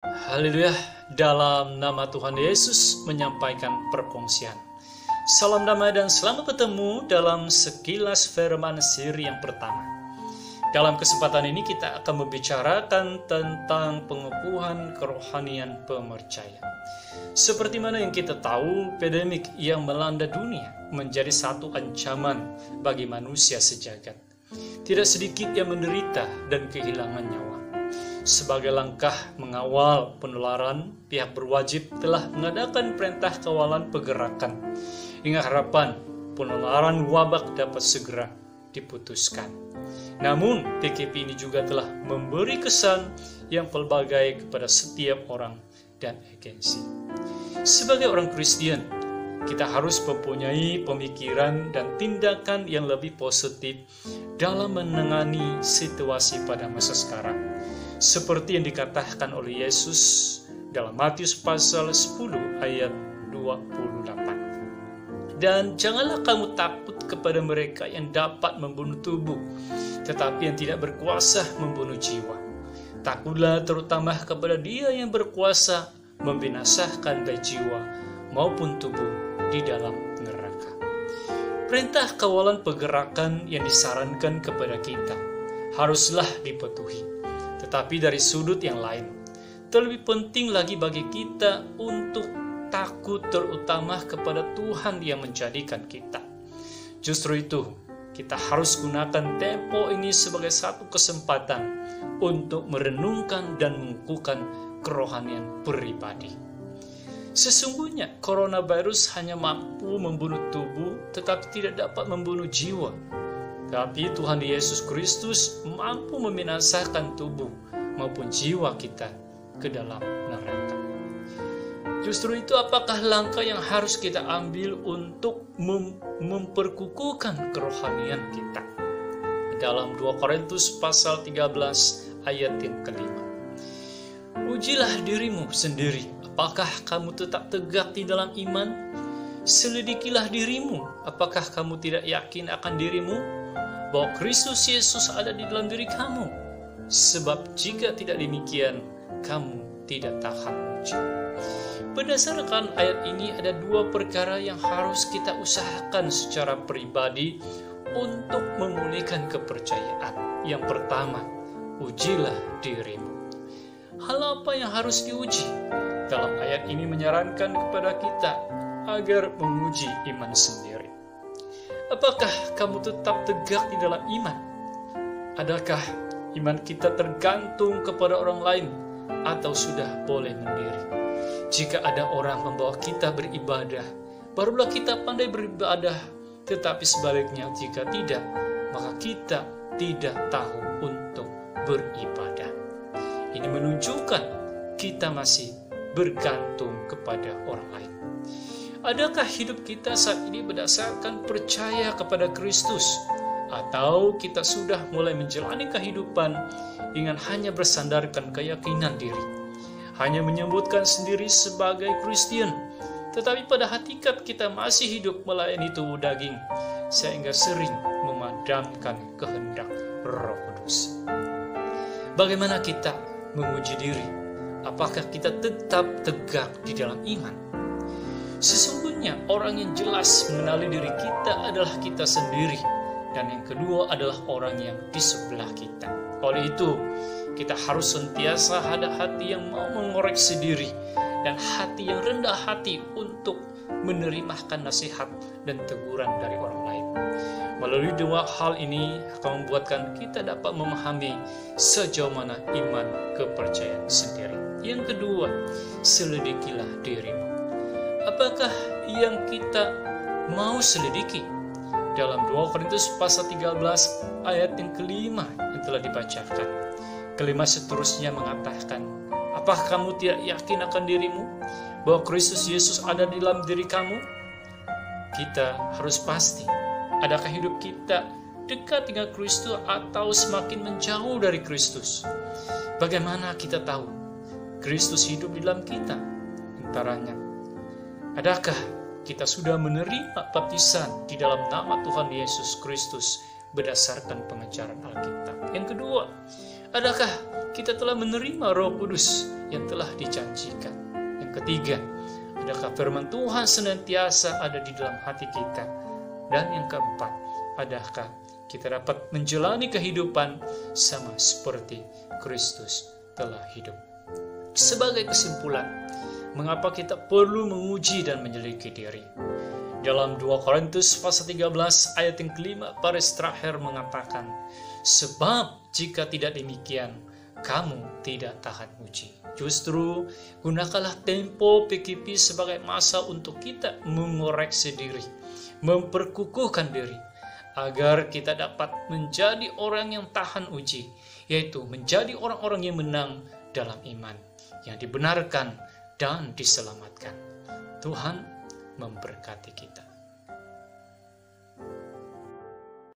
Haleluya, dalam nama Tuhan Yesus menyampaikan perkongsian. Salam damai dan selamat bertemu dalam sekilas firman siri yang pertama. Dalam kesempatan ini kita akan membicarakan tentang pengukuhan kerohanian pemercaya. Seperti mana yang kita tahu, pandemik yang melanda dunia menjadi satu ancaman bagi manusia sejagat. Tidak sedikit yang menderita dan kehilangan nyawa. Sebagai langkah mengawal penularan, pihak berwajib telah mengadakan perintah kawalan pergerakan hingga harapan penularan wabak dapat segera diputuskan. Namun, PKP ini juga telah memberi kesan yang pelbagai kepada setiap orang dan agensi. Sebagai orang Kristen, kita harus mempunyai pemikiran dan tindakan yang lebih positif dalam menangani situasi pada masa sekarang. Seperti yang dikatakan oleh Yesus dalam Matius pasal 10 ayat 28. Dan janganlah kamu takut kepada mereka yang dapat membunuh tubuh, tetapi yang tidak berkuasa membunuh jiwa. Takutlah terutama kepada Dia yang berkuasa membinasakan baik jiwa maupun tubuh di dalam neraka. Perintah kawalan pergerakan yang disarankan kepada kita haruslah dipatuhi. Tetapi dari sudut yang lain, terlebih penting lagi bagi kita untuk takut terutama kepada Tuhan yang menjadikan kita. Justru itu, kita harus gunakan tempo ini sebagai satu kesempatan untuk merenungkan dan mengukuhkan kerohanian pribadi. Sesungguhnya, coronavirus hanya mampu membunuh tubuh, tetapi tidak dapat membunuh jiwa. Tapi Tuhan Yesus Kristus mampu membinasakan tubuh maupun jiwa kita ke dalam neraka. Justru itu apakah langkah yang harus kita ambil untuk memperkukuhkan kerohanian kita? Dalam 2 Korintus pasal 13 ayat yang kelima. Ujilah dirimu sendiri, apakah kamu tetap tegak di dalam iman? Selidikilah dirimu, apakah kamu tidak yakin akan dirimu? Bahwa Kristus Yesus ada di dalam diri kamu. Sebab jika tidak demikian, kamu tidak tahan uji. Berdasarkan ayat ini ada dua perkara yang harus kita usahakan secara pribadi untuk memulihkan kepercayaan. Yang pertama, ujilah dirimu. Hal apa yang harus diuji? Dalam ayat ini menyarankan kepada kita agar menguji iman sendiri. Apakah kamu tetap tegak di dalam iman? Adakah iman kita tergantung kepada orang lain atau sudah boleh mandiri? Jika ada orang membawa kita beribadah, barulah kita pandai beribadah. Tetapi sebaliknya jika tidak, maka kita tidak tahu untuk beribadah. Ini menunjukkan kita masih bergantung kepada orang lain. Adakah hidup kita saat ini berdasarkan percaya kepada Kristus? Atau kita sudah mulai menjalani kehidupan dengan hanya bersandarkan keyakinan diri? Hanya menyebutkan sendiri sebagai Kristen, tetapi pada hakikat kita masih hidup melayani tubuh daging, sehingga sering memadamkan kehendak Roh Kudus. Bagaimana kita menguji diri? Apakah kita tetap tegak di dalam iman? Sesungguhnya orang yang jelas mengenali diri kita adalah kita sendiri. Dan yang kedua adalah orang yang di sebelah kita. Oleh itu, kita harus sentiasa ada hati yang mau mengoreksi diri. Dan hati yang rendah hati untuk menerimakan nasihat dan teguran dari orang lain. Melalui dua hal ini akan membuatkan kita dapat memahami sejauh mana iman kepercayaan sendiri. Yang kedua, selidikilah dirimu. Apakah yang kita mau selidiki? Dalam 2 Korintus pasal 13 ayat yang kelima yang telah dibacakan. Kelima seterusnya mengatakan, apakah kamu tidak yakin akan dirimu? Bahwa Kristus Yesus ada di dalam diri kamu? Kita harus pasti, adakah hidup kita dekat dengan Kristus atau semakin menjauh dari Kristus? Bagaimana kita tahu Kristus hidup di dalam kita? Antaranya, adakah kita sudah menerima baptisan di dalam nama Tuhan Yesus Kristus berdasarkan pengajaran Alkitab. Yang kedua, adakah kita telah menerima Roh Kudus yang telah dijanjikan? Yang ketiga, adakah firman Tuhan senantiasa ada di dalam hati kita? Dan yang keempat, adakah kita dapat menjalani kehidupan sama seperti Kristus telah hidup? Sebagai kesimpulan, mengapa kita perlu menguji dan menyelidiki diri? Dalam 2 Korintus pasal 13 ayat yang kelima, baris terakhir mengatakan, sebab jika tidak demikian, kamu tidak tahan uji. Justru gunakanlah tempo PKP sebagai masa untuk kita mengoreksi diri, memperkukuhkan diri, agar kita dapat menjadi orang yang tahan uji, yaitu menjadi orang-orang yang menang dalam iman, yang dibenarkan dan diselamatkan. Tuhan memberkati kita.